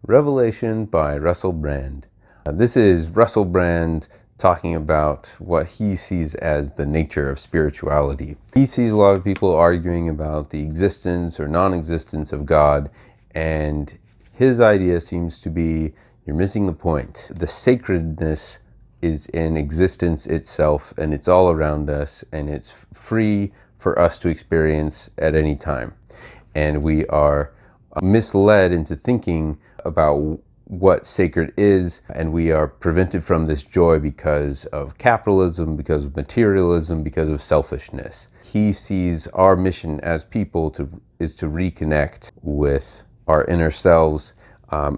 Revelation by Russell Brand. This is Russell Brand talking about what he sees as the nature of spirituality. He sees a lot of people arguing about the existence or non-existence of God, and his idea seems to be, you're missing the point. The sacredness is in existence itself, and it's all around us, and it's free for us to experience at any time. And we are misled into thinking about what sacred is, and we are prevented from this joy because of capitalism, because of materialism, because of selfishness. He sees our mission as people is to reconnect with our inner selves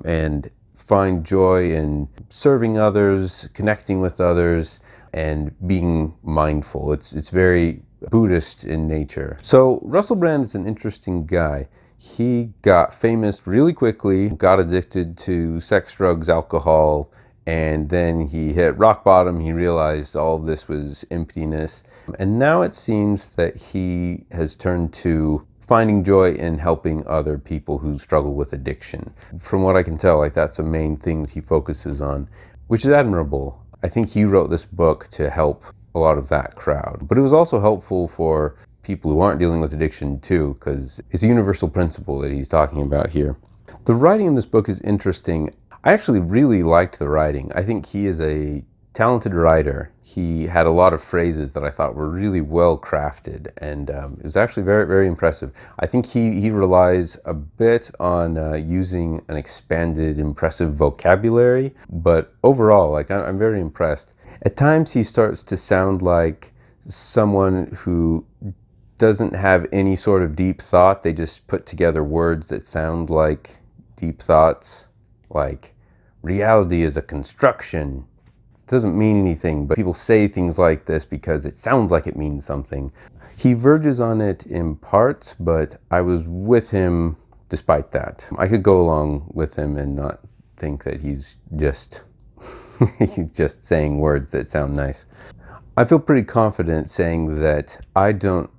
and find joy in serving others, connecting with others, and being mindful. It's very Buddhist in nature. So Russell Brand is an interesting guy. He got famous really quickly, got addicted to sex, drugs, alcohol, and then he hit rock bottom. He realized all of this was emptiness. And now it seems that he has turned to finding joy in helping other people who struggle with addiction. From what I can tell, that's a main thing that he focuses on, which is admirable. I think he wrote this book to help a lot of that crowd. But it was also helpful for people who aren't dealing with addiction too, because it's a universal principle that he's talking about here. The writing in this book is interesting. I actually really liked the writing. I think he is a talented writer. He had a lot of phrases that I thought were really well crafted, and it was actually very, very impressive. I think he relies a bit on using an expanded, impressive vocabulary, but overall, I'm very impressed. At times he starts to sound like someone who doesn't have any sort of deep thought. They just put together words that sound like deep thoughts, like reality is a construction. It doesn't mean anything, but people say things like this because it sounds like it means something. He verges on it in parts, but I was with him despite that. I could go along with him and not think that he's just he's just saying words that sound nice. I feel pretty confident saying that I don't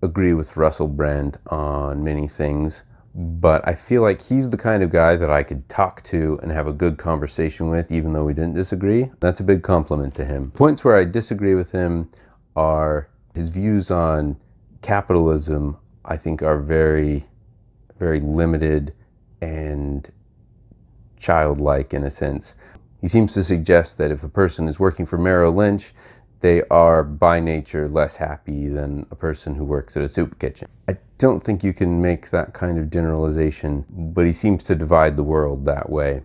agree with Russell Brand on many things, but I feel like he's the kind of guy that I could talk to and have a good conversation with, even though we didn't disagree. That's a big compliment to him. Points where I disagree with him are his views on capitalism. I think are very, very limited and childlike in a sense. He seems to suggest that if a person is working for Merrill Lynch, they are by nature less happy than a person who works at a soup kitchen. I don't think you can make that kind of generalization, but he seems to divide the world that way.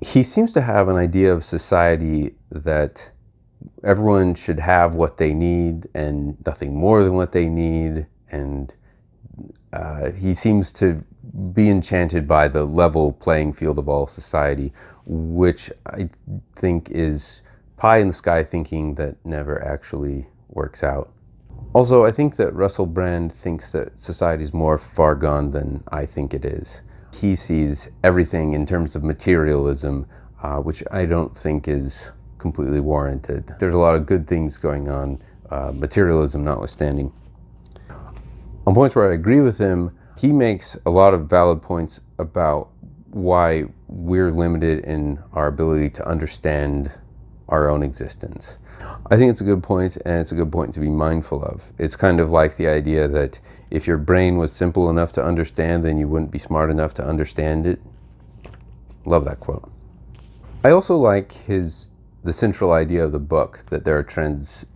He seems to have an idea of society that everyone should have what they need and nothing more than what they need, and he seems to be enchanted by the level playing field of all society, which I think is pie in the sky thinking that never actually works out. Also, I think that Russell Brand thinks that society is more far gone than I think it is. He sees everything in terms of materialism, which I don't think is completely warranted. There's a lot of good things going on, materialism notwithstanding. On points where I agree with him, he makes a lot of valid points about why we're limited in our ability to understand our own existence. I think it's a good point, and it's a good point to be mindful of. It's kind of like the idea that if your brain was simple enough to understand, then you wouldn't be smart enough to understand it. Love that quote. I also like the central idea of the book, that there are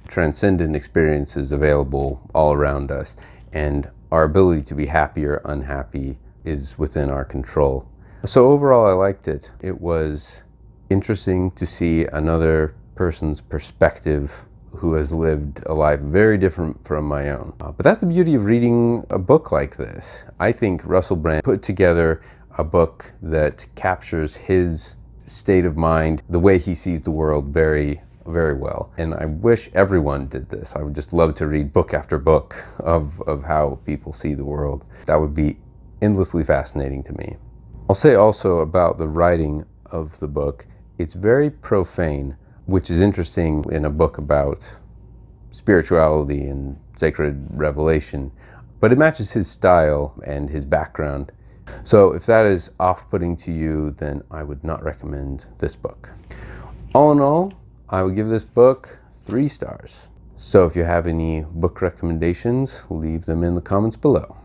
transcendent experiences available all around us, and our ability to be happy or unhappy is within our control. So overall, I liked it. It was interesting to see another person's perspective who has lived a life very different from my own. But that's the beauty of reading a book like this. I think Russell Brand put together a book that captures his state of mind, the way he sees the world very, very well. And I wish everyone did this. I would just love to read book after book of how people see the world. That would be endlessly fascinating to me. I'll say also about the writing of the book, it's very profane, which is interesting in a book about spirituality and sacred revelation, but it matches his style and his background. So if that is off-putting to you, then I would not recommend this book. All in all, I would give this book 3 stars. So if you have any book recommendations, leave them in the comments below.